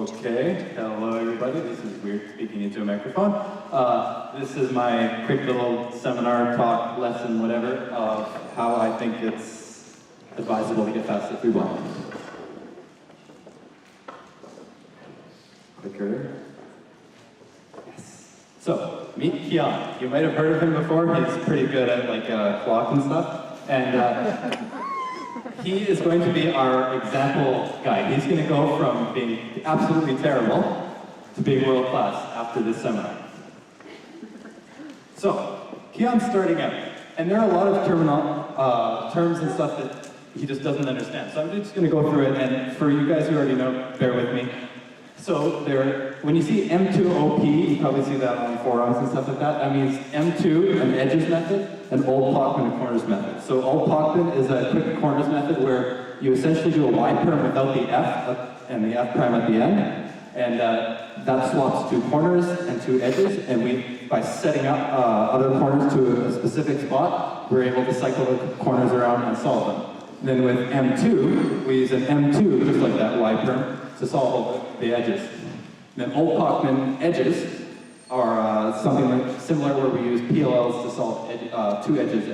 Okay, hello everybody. This is weird speaking into a microphone. This is my quick little seminar, talk, lesson, whatever, of how I think it's advisable to get past the free blind. Clicker. Yes. So, meet Kian. You might have heard of him before. He's pretty good at like clock and stuff. And he is going to be our example guy. He's going to go from being absolutely terrible to being world class after this seminar. So, Kian's starting out, and there are a lot of terms and stuff that he just doesn't understand. So I'm just going to go through it, and for you guys who already know, bear with me. So when you see M2OP, you probably see that on forums and stuff like that. That means M2, an edges method, and old Pockman, a corners method. So old Pockman is a quick corners method where you essentially do a Y perm without the F and the F prime at the end. And that swaps two corners and two edges. And by setting up other corners to a specific spot, we're able to cycle the corners around and solve them. Then with M2, we use an M2, just like that Y perm, to solve the edges. Then old Pockman edges are something like similar where we use PLLs to solve two edges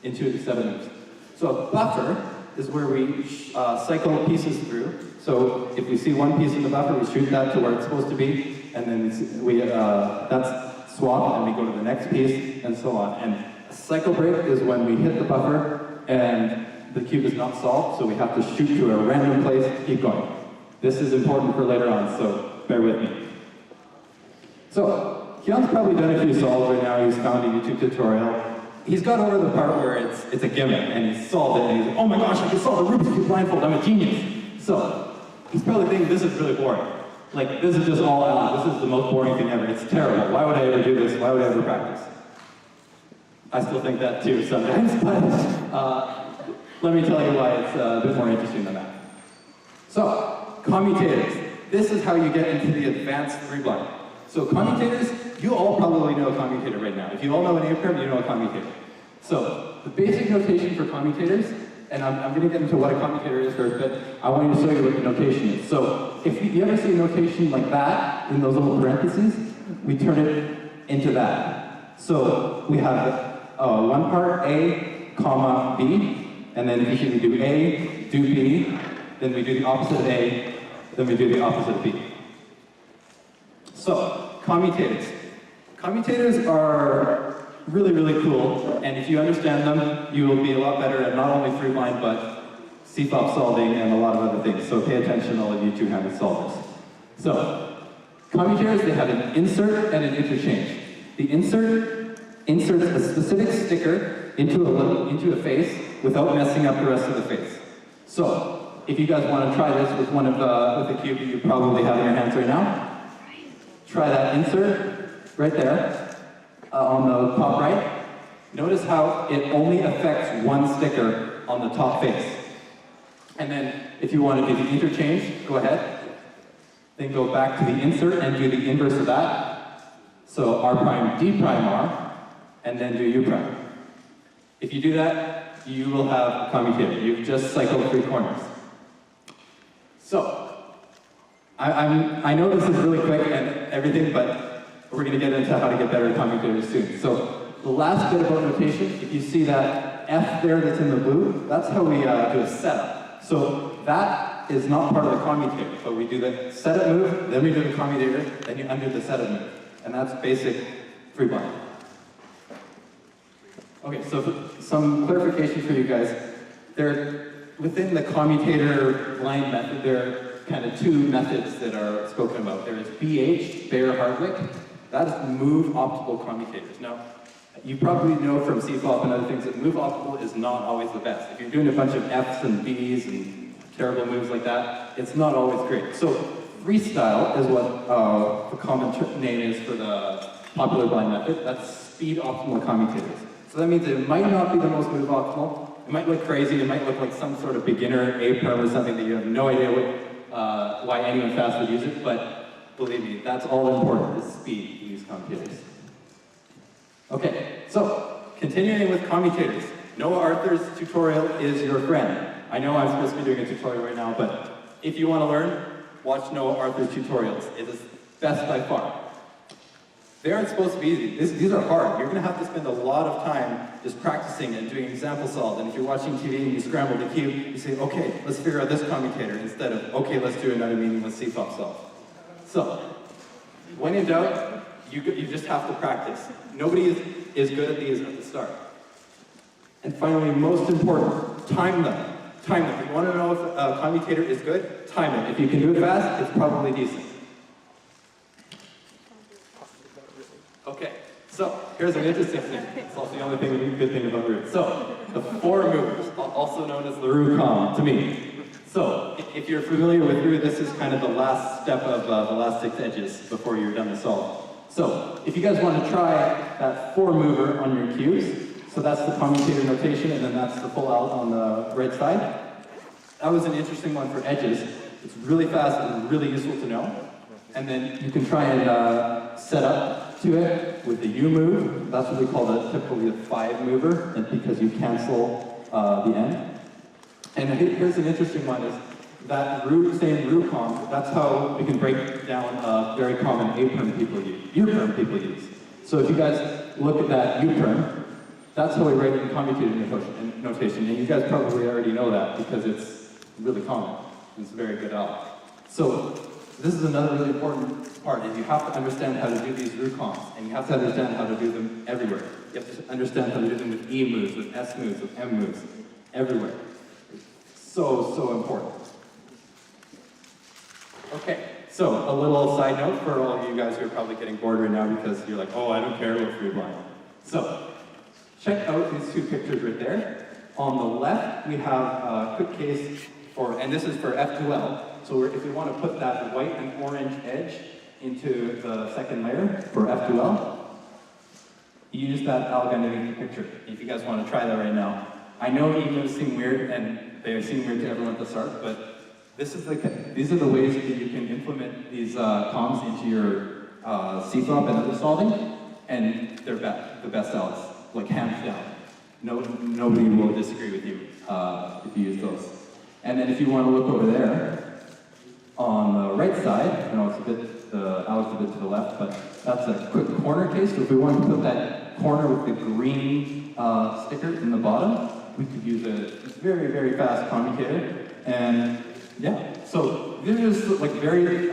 into a set of moves. So a buffer is where we cycle pieces through. So if we see one piece in the buffer, we shoot that to where it's supposed to be, and then that's swap, and we go to the next piece, and so on. And a cycle break is when we hit the buffer, and the cube is not solved, so we have to shoot to a random place to keep going. This is important for later on, so bear with me. So, Kian's probably done a few solves right now. He's found a YouTube tutorial. He's got over the part where it's a gimmick, and he's solved it, and he's like, oh my gosh, I can solve the Rubik's Cube blindfold, I'm a genius. So, he's probably thinking, this is really boring. Like, this is just all out. This is the most boring thing ever. It's terrible. Why would I ever do this? Why would I ever practice? I still think that too sometimes, but let me tell you why it's a bit more interesting than that. So, commutators. This is how you get into the advanced free blind. So commutators, you all probably know a commutator right now. If you all know an A-perm, you know a commutator. So the basic notation for commutators, and I'm going to get into what a commutator is first, but I want to show you what the notation is. So if you ever see a notation like that, in those little parentheses, we turn it into that. So we have one part A, comma, B, and then usually we do A, do B, then we do the opposite of A, then we do the opposite of B. So, commutators. Commutators are really, really cool, and if you understand them, you will be a lot better at not only free blind, but CFOP solving and a lot of other things. So pay attention, all of you two-handed solvers. So, commutators, they have an insert and an interchange. The insert inserts a specific sticker into a face without messing up the rest of the face. So, if you guys want to try this with with a cube that you probably have in your hands right now, try that insert right there on the top right. Notice how it only affects one sticker on the top face. And then if you want to do the interchange, go ahead. Then go back to the insert and do the inverse of that. So R prime, D prime R, and then do U prime. If you do that, you will have a commutator. You've just cycled three corners. So, I know this is really quick and everything, but we're going to get into how to get better at commutators soon. So, the last bit about notation, if you see that F there that's in the blue, that's how we do a setup. So, that is not part of the commutator, but we do the setup move, then we do the commutator, then you undo the setup move. And that's basic free blind. Okay, so some clarification for you guys. Within the commutator blind method, there are kind of two methods that are spoken about. There is BH, Baer-Hardwick. That is move optical commutators. Now, you probably know from CFOP and other things that move optical is not always the best. If you're doing a bunch of Fs and Bs and terrible moves like that, it's not always great. So freestyle is what the common name is for the popular blind method. That's speed optimal commutators. So that means it might not be the most move optimal. It might look crazy, it might look like some sort of beginner A-perm or something that you have no idea why anyone fast would use it, but believe me, that's all important, is speed to use commutators. Okay, so, continuing with commutators. Noah Arthur's tutorial is your friend. I know I'm supposed to be doing a tutorial right now, but if you want to learn, watch Noah Arthur's tutorials. It is best by far. They aren't supposed to be easy. These are hard. You're going to have to spend a lot of time just practicing and doing example solves. And if you're watching TV and you scramble the cube, you say, okay, let's figure out this commutator, instead of, okay, let's do another meaningless C-pop solve. So, when in doubt, you just have to practice. Nobody is good at these at the start. And finally, most important, time them. Time them. If you want to know if a commutator is good, time it. If you can do it fast, it's probably decent. Okay, so here's an interesting thing. It's also the only good thing about root. So, the four movers, also known as the root-com to me. So, if you're familiar with root, this is kind of the last step of the last 6 edges before you're done the solve. So, if you guys want to try that 4-mover on your cubes, so that's the commutator notation, and then that's the full out on the right side. That was an interesting one for edges. It's really fast and really useful to know. And then you can try and set up to it with the U move. That's what we call typically the 5-mover, and because you cancel the end. And here's an interesting one: is that same root com. That's how we can break down a very common A-perm people use. U-perm people use. So if you guys look at that U-perm, that's how we write it in commutator notation. And you guys probably already know that because it's really common. It's very good out. So this is another really important part, is you have to understand how to do these root coms, and you have to understand how to do them everywhere. You have to understand how to do them with E moves, with S moves, with M moves, everywhere. So important. Okay, so a little side note for all of you guys who are probably getting bored right now because you're like, oh, I don't care about free blind. So, check out these 2 pictures right there. On the left, we have a quick case for, and this is for F2L. So if we want to put that white and orange edge into the second layer for F2L, you use that algorithm picture. If you guys want to try that right now. I know E-moves seem weird, and they seem weird to everyone at the start, but these are the ways that you can implement these comms into your C-flop and other solving, and they're the best outs, like hands down. Nobody will disagree with you if you use those. And then if you want to look over there, on the right side, I know it's the Alex a bit to the left, but that's a quick corner case. So if we want to put that corner with the green sticker in the bottom, we could use a very, very fast commutator. And yeah, so these are just like very,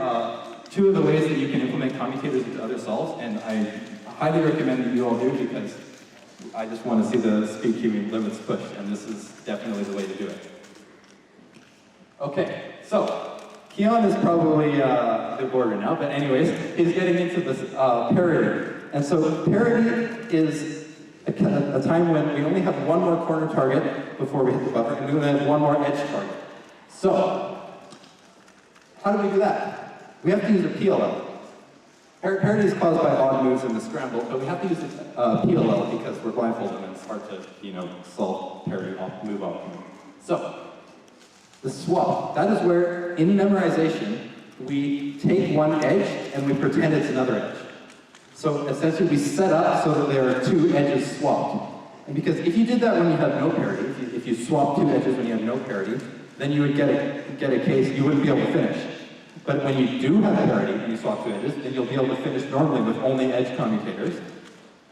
2 of the ways that you can implement commutators into other solves, and I highly recommend that you all do, because I just want to see the speed cubing limits pushed, and this is definitely the way to do it. Okay, so Kian is probably a bit bored right now, but anyways, he's getting into this parity. And so parity is a time when we only have 1 more corner target before we hit the buffer, and we only have 1 more edge target. So, how do we do that? We have to use a PLL. Parity is caused by odd moves in the scramble, but we have to use a PLL because we're blindfolded and it's hard to, solve parity move off. So, the swap, that is where, in memorization, we take one edge and we pretend it's another edge. So essentially we set up so that there are 2 edges swapped. And because if you did that when you have no parity, if you swap 2 edges when you have no parity, then you would get a case, you wouldn't be able to finish. But when you do have parity and you swap 2 edges, then you'll be able to finish normally with only edge commutators.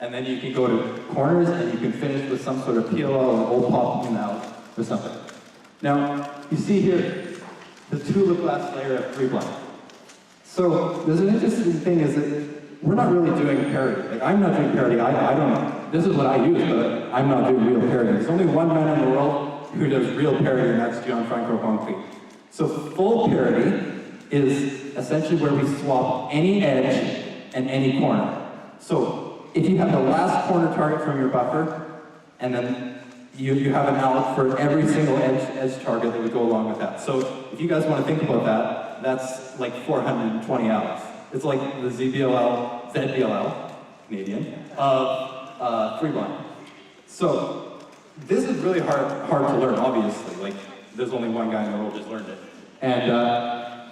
And then you can go to corners and you can finish with some sort of PLL or old pop in out or something. Now, you see here, the 2 last layer of 3 blind. So, there's an interesting thing is that we're not really doing parity. Like, I'm not doing parity, I don't know. This is what I use, but I'm not doing real parity. There's only one man in the world who does real parity, and that's Gianfranco Conti. So, full parity is essentially where we swap any edge and any corner. So, if you have the last corner target from your buffer, and then you have an out for every single edge target that would go along with that. So if you guys want to think about that, that's like 420 outs. It's like the ZBLL, Canadian, of 3 blind. So this is really hard to learn, obviously. Like, there's only one guy in the world who's learned it. And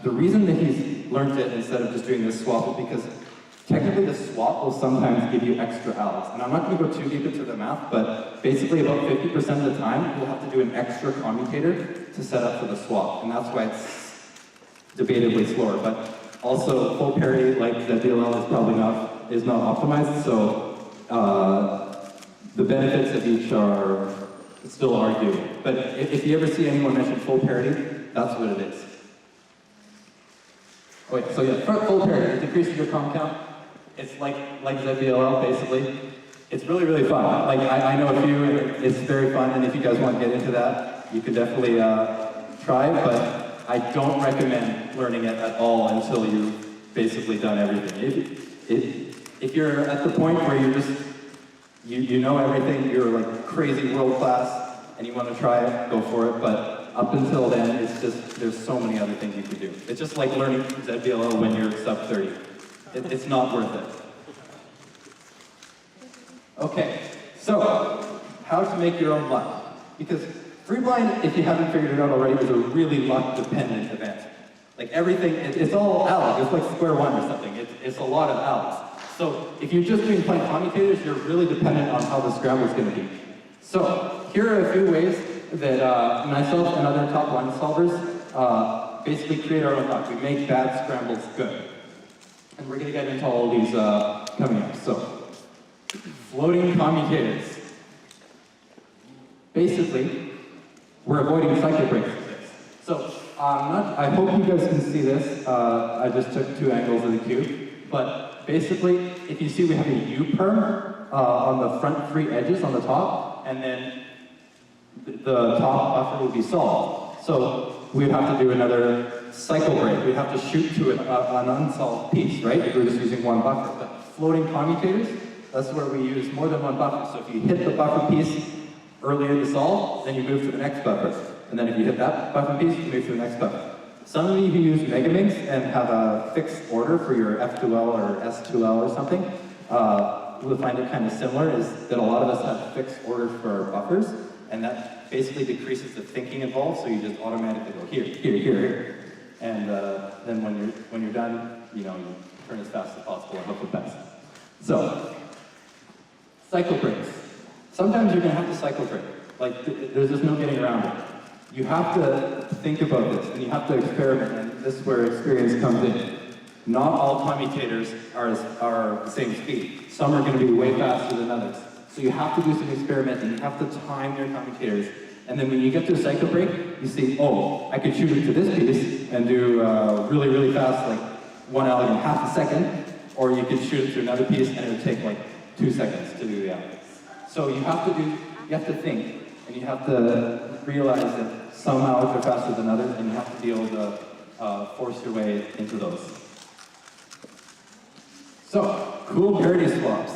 the reason that he's learned it instead of just doing this swap is because technically the swap will sometimes give you extra outs. And I'm not going to go too deep into the math, but basically about 50% of the time, you'll have to do an extra commutator to set up for the swap. And that's why it's debatably slower, but also full parity like ZBLL is probably not optimized, so the benefits of each are still arguable. But if you ever see anyone mention full parity, that's what it is. Wait, so yeah, full parity, it decreases your com count. It's like ZBLL basically. It's really, really fun. Like I know a few, it's very fun, and if you guys want to get into that, you could definitely try it, but I don't recommend learning it at all until you've basically done everything. If you're at the point where you're just, you know everything, you're like crazy world class, and you want to try it, go for it, but up until then, it's just, there's so many other things you can do. It's just like learning ZBLL when you're sub 30. It's not worth it. Okay, so how to make your own luck. Because free blind, if you haven't figured it out already, is a really luck-dependent event. Like everything, it's all Alex. It's like square one or something. It's a lot of Alex. So if you're just doing plain commutators, you're really dependent on how the scramble is going to be. So here are a few ways that myself and other top line solvers basically create our own luck. We make bad scrambles good. And we're going to get into all of these coming up. So, floating commutators. Basically, we're avoiding cycle breaks with this. So, I hope you guys can see this. I just took 2 angles of the cube. But basically, if you see we have a U-perm on the front 3 edges on the top, and then the top buffer would be solved. So we'd have to do another cycle break. We'd have to shoot to an unsolved piece, right? If we're just using one buffer. But floating commutators, that's where we use more than one buffer. So if you hit the buffer piece earlier to solve, then you move to the next buffer. And then if you hit that buffer piece, you move to the next buffer. Some of you who use Megaminx and have a fixed order for your F2L or S2L or something, will find it kind of similar, is that a lot of us have fixed orders for our buffers, and that basically decreases the thinking involved, so you just automatically go here, here, here, here. And then when you're done, you turn as fast as possible and hope for the best. So, cycle breaks. Sometimes you're going to have to cycle break. Like, there's just no getting around it. You have to think about this, and you have to experiment, and this is where experience comes in. Not all commutators are the same speed. Some are going to be way faster than others. So you have to do some experimenting. You have to time your commutators. And then when you get to a cycle break, you see, oh, I could shoot it to this piece and do really, really fast, like 1 L in half a second, or you could shoot it to another piece and it would take like 2 seconds to do the L. So you have to think, and you have to realize that some Alex are faster than others, and you have to be able to force your way into those. So, cool parity swaps.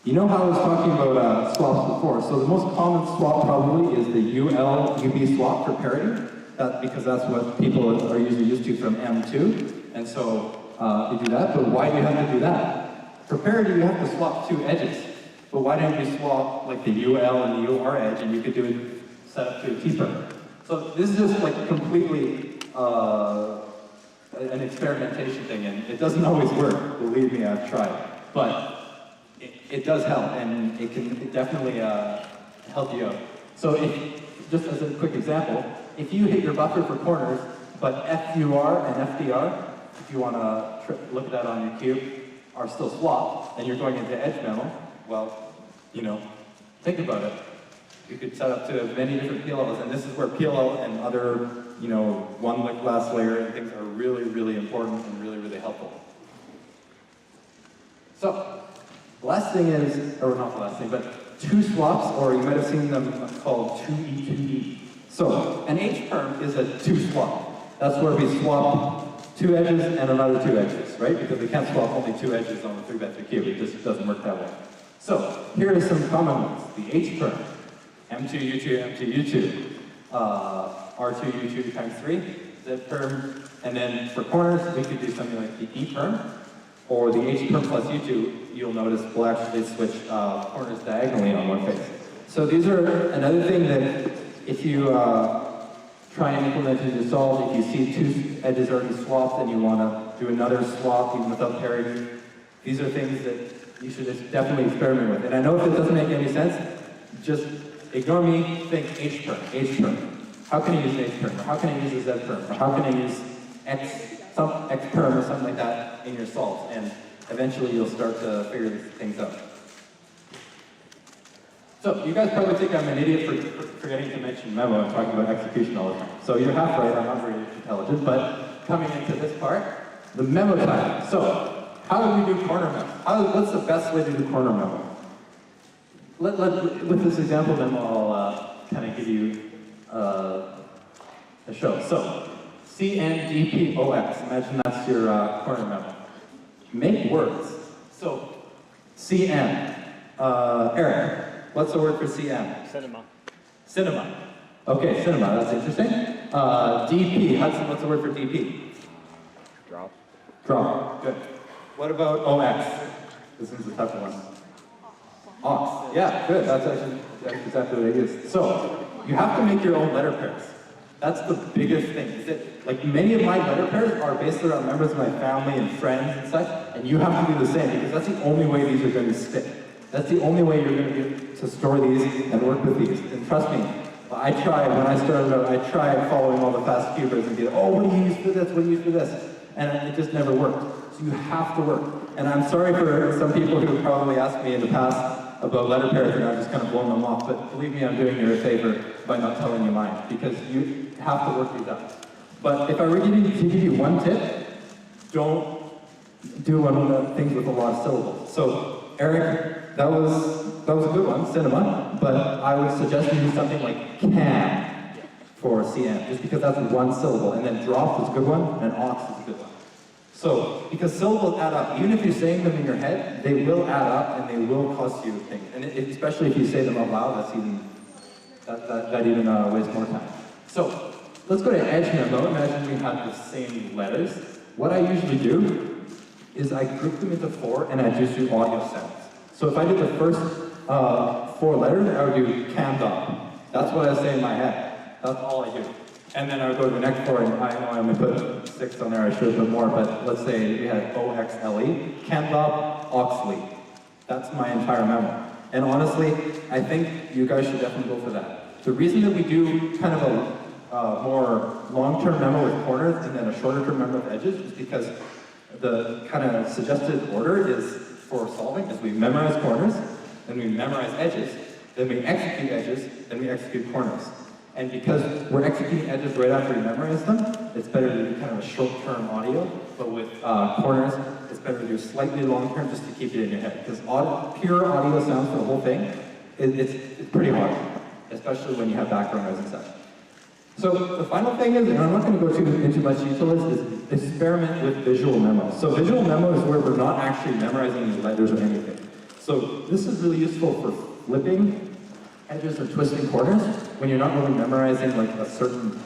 You know how I was talking about swaps before, so the most common swap probably is the UL-UB swap for parity, because that's what people are usually used to from M2, and so you do that, but why do you have to do that? For parity, you have to swap 2 edges, but why don't you swap like the UL and the UR edge, and you could do it set up to a T-perm. So this is just like completely an experimentation thing, and it doesn't always work, believe me, I've tried. But it does help, and it can definitely help you out. So just as a quick example, if you hit your buffer for corners, but FUR and FDR, if you want to look at that on your cube, are still swapped, and you're going into edge metal, well, think about it. You could set up to many different PLLs, and this is where PLL and other, one glass layer and things are really, really important and really, really helpful. So, the last thing is, or not the last thing, but 2 swaps, or you might have seen them called 2E2E. So, an H-perm is a 2 swap. That's where we swap 2 edges and another 2 edges, right? Because we can't swap only 2 edges on the 3x3 cube. It just doesn't work that way. So, here are some common ones. The H-perm, M2U2, M2U2, R2U2 times 3, Z-perm, and then for corners, we could do something like the E-perm, or the H-perm plus U2, you'll notice we'll actually switch corners diagonally on one face. So these are another thing that if you try and implement it in solve, if you see 2 edges already swapped and you want to do another swap even without parity, these are things that you should just definitely experiment with. And I know if it doesn't make any sense, just ignore me, think H-perm, H-perm. How can I use an H-perm? Or how can I use a Z-perm? Or how can I use some X perm or something like that in your solves, and eventually you'll start to figure these things out. So you guys probably think I'm an idiot for forgetting to mention memo and talking about execution all the time. So you're half right, I'm not very intelligent, but coming into this part, the memo type. So how do we do corner memo? What's the best way to do corner memo? With this example memo, I'll kind of give you a show. So CNDPOX, imagine that's your corner memo. Make words. So CN, Eric. What's the word for CM? Cinema. Cinema. Okay, cinema, that's interesting. DP, Hudson, what's the word for DP? Drop. Drop, good. What about OX? This one's a tough one. Ox, yeah, good, that's exactly what it is. So, you have to make your own letter pairs. That's the biggest thing. Is it, like many of my letter pairs are based around members of my family and friends and such, and you have to do the same because that's the only way these are going to stick. That's the only way you're going to get to store these and work with these. And trust me, I tried, when I started out, I tried following all the fast cubers and be like, oh, what do you use for this, what do you use for this? And it just never worked. So you have to work. And I'm sorry for some people who probably asked me in the past about letter pairs and I've just kind of blown them off, but believe me, I'm doing you a favor by not telling you mine, because you have to work these out. But if I were to give you one tip, don't do one of the things with a lot of syllables. So, Eric, that was a good one, cinema, but I would suggest you do something like can for CN, just because that's one syllable, and then drop is a good one, and ox is a good one. So, because syllables add up, even if you're saying them in your head, they will add up and they will cost you things. And especially if you say them out loud, that even wastes more time. So, let's go to edge memo. Imagine we have the same letters. What I usually do is I group them into 4 and I just do audio sounds. So if I did the first 4 letters, I would do candop. That's what I say in my head. That's all I do. And then I would go to the next 4, and I know I only put 6 on there, I should have put more, but let's say we had OXLE, candop, oxley. That's my entire memo. And honestly, I think you guys should definitely go for that. The reason that we do kind of a more long-term memo with corners and then a shorter-term memo with edges is because the kind of suggested order is for solving is we memorize corners, then we memorize edges, then we execute edges, then we execute corners. And because we're executing edges right after we memorize them, it's better to do kind of a short-term audio, but with corners, it's better to do slightly long-term just to keep it in your head. Because pure audio sounds for the whole thing, it's pretty hard, especially when you have background noise and such. So the final thing is, and I'm not going to go into much detail, is experiment with visual memos. So visual memo is where we're not actually memorizing these letters or anything. So this is really useful for flipping edges or twisting corners when you're not really memorizing like a certain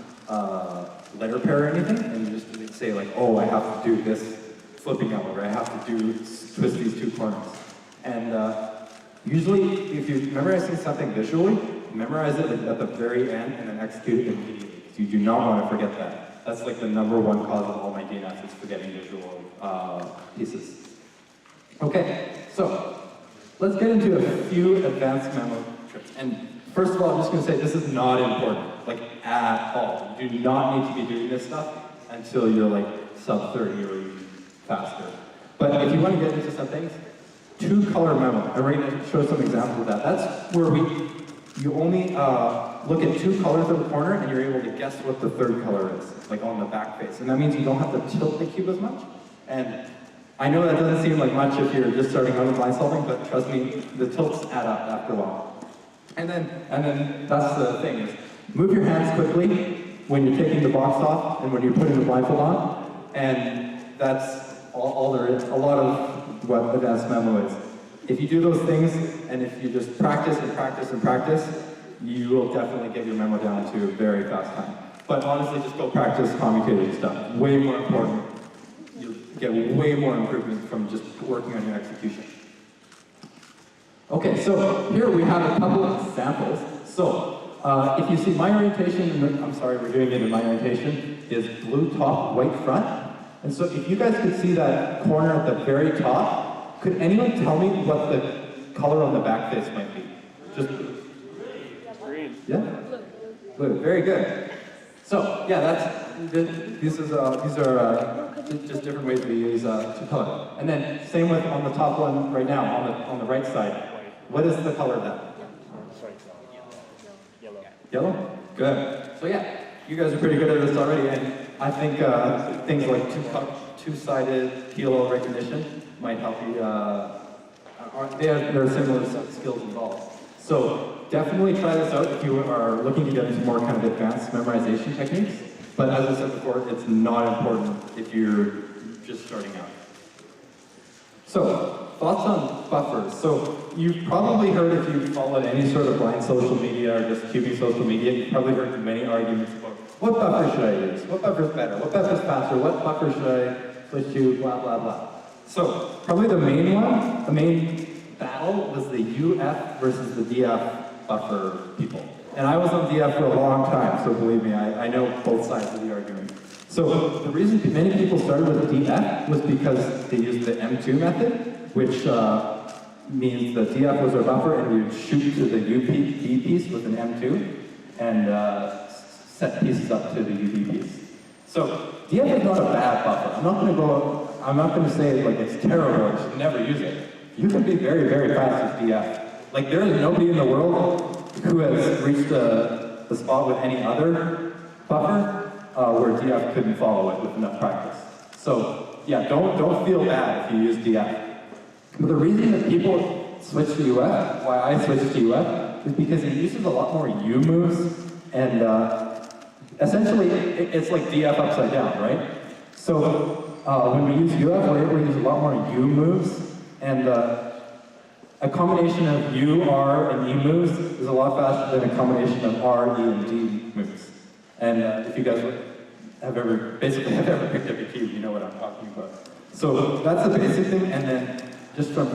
letter pair or anything, and you just say like, oh, I have to do this flipping out, or I have to twist these 2 corners. And usually, if you're memorizing something visually, memorize it at the very end and then execute it immediately. So you do not want to forget that. That's like the #1 cause of all my DNS, is forgetting visual pieces. Okay, so let's get into a few advanced memo tricks. And first of all, I'm just going to say this is not important, like at all. You do not need to be doing this stuff until you're like sub 30 or even faster. But if you want to get into some things, 2-color memo. And we're going to show some examples of that. That's where you only look at 2 colors in the corner and you're able to guess what the 3rd color is, like on the back face. And that means you don't have to tilt the cube as much. And I know that doesn't seem like much if you're just starting out with line solving, but trust me, the tilts add up after a while. And then that's the thing is, move your hands quickly when you're taking the box off and when you're putting the blindfold on. And that's all there is, a lot of what advanced memo is. If you do those things, and if you just practice and practice and practice, you will definitely get your memo down to a very fast time. But honestly, just go practice commutative stuff. Way more important. You'll get way more improvement from just working on your execution. Okay, so here we have a couple of examples. So, if you see my orientation, I'm sorry, we're doing it in my orientation, is blue top, white front. And so if you guys could see that corner at the very top, could anyone tell me what the color on the back face might be? Just green. Yeah? Blue. Very good. So, yeah, these are just different ways we use to color. And then same with on the top one right now, on the right side. What is the color of that? Yellow. Yellow? Good. So yeah, you guys are pretty good at this already, and I think things like two-sided PLO recognition might help you. There are similar skills involved. So definitely try this out if you are looking to get into more kind of advanced memorization techniques. But as I said before, it's not important if you're just starting out. So, thoughts on buffers. So, you've probably heard, if you followed any sort of blind social media or just cubing social media, you've probably heard many arguments about what buffer should I use? What buffer is better? What buffer is faster? What buffer should I switch to? Blah, blah, blah. So, probably the main one, the main battle was the UF versus the DF buffer people. And I was on DF for a long time, so believe me, I know both sides of the argument. So the reason many people started with DF was because they used the M2 method, which means the DF was our buffer and we would shoot to the UP piece with an M2 and set pieces up to the UP piece. So DF is not a bad buffer. I'm not going to say like it's terrible, you should never use it. You can be very, very fast with DF. Like there is nobody in the world who has reached the spot with any other buffer where DF couldn't follow it with enough practice. So yeah, don't feel bad if you use DF. But the reason that people switch to UF, why I switched to UF, is because it uses a lot more U moves, and essentially it's like DF upside down, right? So when we use UF, we're able to use a lot more U moves, and a combination of U, R, and E moves is a lot faster than a combination of R, E, and D moves. And if you guys have ever picked up a cube, you know what I'm talking about. So that's the basic thing, and then just from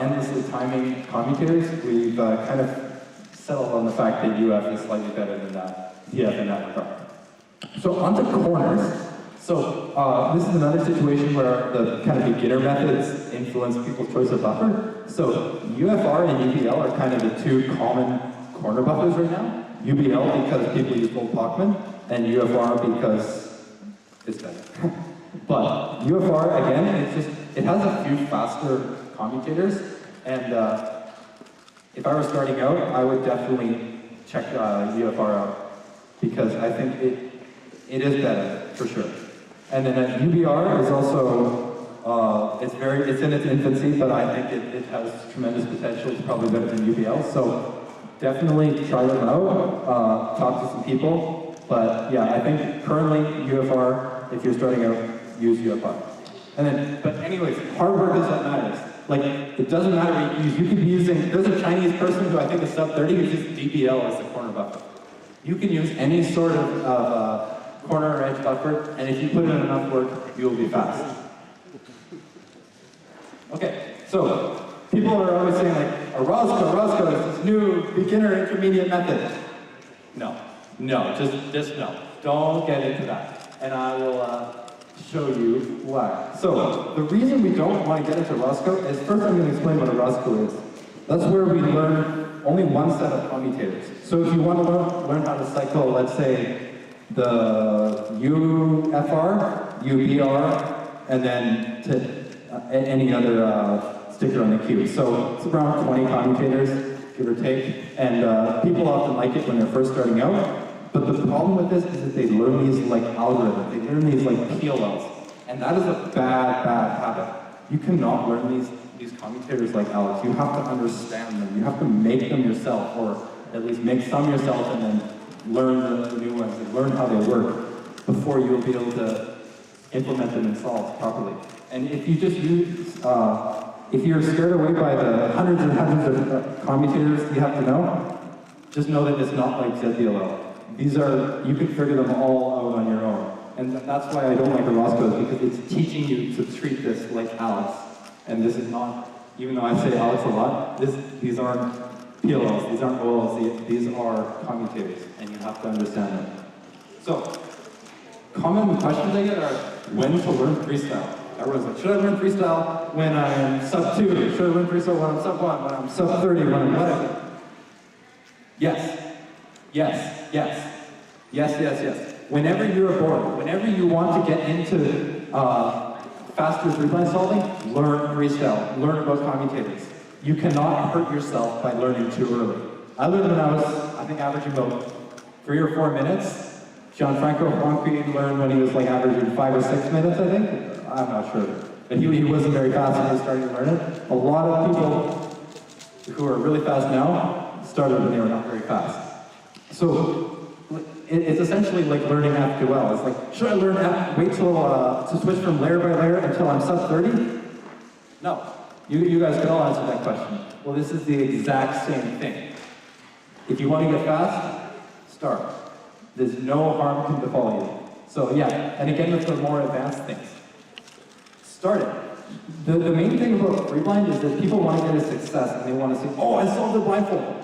endlessly timing commutators, we've kind of settled on the fact that UF is slightly better than DF in that regard. So onto corners. So this is another situation where the kind of beginner methods influence people's choice of buffer. So UFR and UBL are kind of the two common corner buffers right now. UBL because people use Old Bachman, and UFR because it's better. But UFR, again, it has a few faster commutators, and if I were starting out, I would definitely check UFR out, because I think it is better, for sure. And then UBR is also, it's in its infancy, but I think it has tremendous potential. It's probably better than UBL, so definitely try them out, talk to some people. But yeah, I think currently UFR, if you're starting out, use UFR. And then, but anyways, hard work is what matters. Like, it doesn't matter what you use. You could be using, there's a Chinese person who I think is sub 30 who uses DBL as the corner buffer. You can use any sort of corner or edge buffer, and if you put in enough work, you'll be fast. Okay, so people are always saying like, a Roscoe is this new beginner intermediate method. No, just no. Don't get into that. And I will show you why. So, the reason we don't want to get into Roscoe is, first I'm going to explain what a Roscoe is. That's where we learn only one set of commutators. So if you want to learn how to cycle, let's say, the UFR, UBR, and then to any other sticker on the cube. So it's around 20 commutators, give or take, and people often like it when they're first starting out. But the problem with this is that they learn these like algorithms, they learn these like PLLs, and that is a bad habit. You cannot learn these commutators like Alex. You have to understand them. You have to make them yourself, or at least make some yourself, and then learn the new ones and learn how they work before you'll be able to implement them and solve properly. And if you just use, if you're scared away by the hundreds and hundreds of commutators you have to know, just know that it's not like ZDLL. These are, you can figure them all out on your own. And that's why I don't like the Roscoes, because it's teaching you to treat this like Alex. And this is not, even though I say Alex a lot, these aren't PLLs, these aren't OLs, these are commutators, and you have to understand them. So, common questions I get are, when to learn freestyle? Everyone's like, should I learn freestyle when I'm sub 2? Should I learn freestyle when I'm sub 1? When I'm sub 30? When I'm whatever? Yes. whenever you're bored, whenever you want to get into faster three-blind solving, learn freestyle, learn about commutators. You cannot hurt yourself by learning too early. I learned when I was, I think, averaging about 3 or 4 minutes. Gianfranco Juanqui learned when he was like averaging 5 or 6 minutes, I think. I'm not sure. But he wasn't very fast when he was starting to learn it. A lot of people who are really fast now started when they were not very fast. So it's essentially like learning F2L. It's like, should I learn wait till to switch from layer by layer until I'm sub 30? No. You guys can all answer that question. Well, this is the exact same thing. If you want to get fast, start. There's no harm can befall you. So yeah, and again with the more advanced things. Start it. The main thing about free blind is that people want to get a success and they want to say, oh, I solved the blindfold.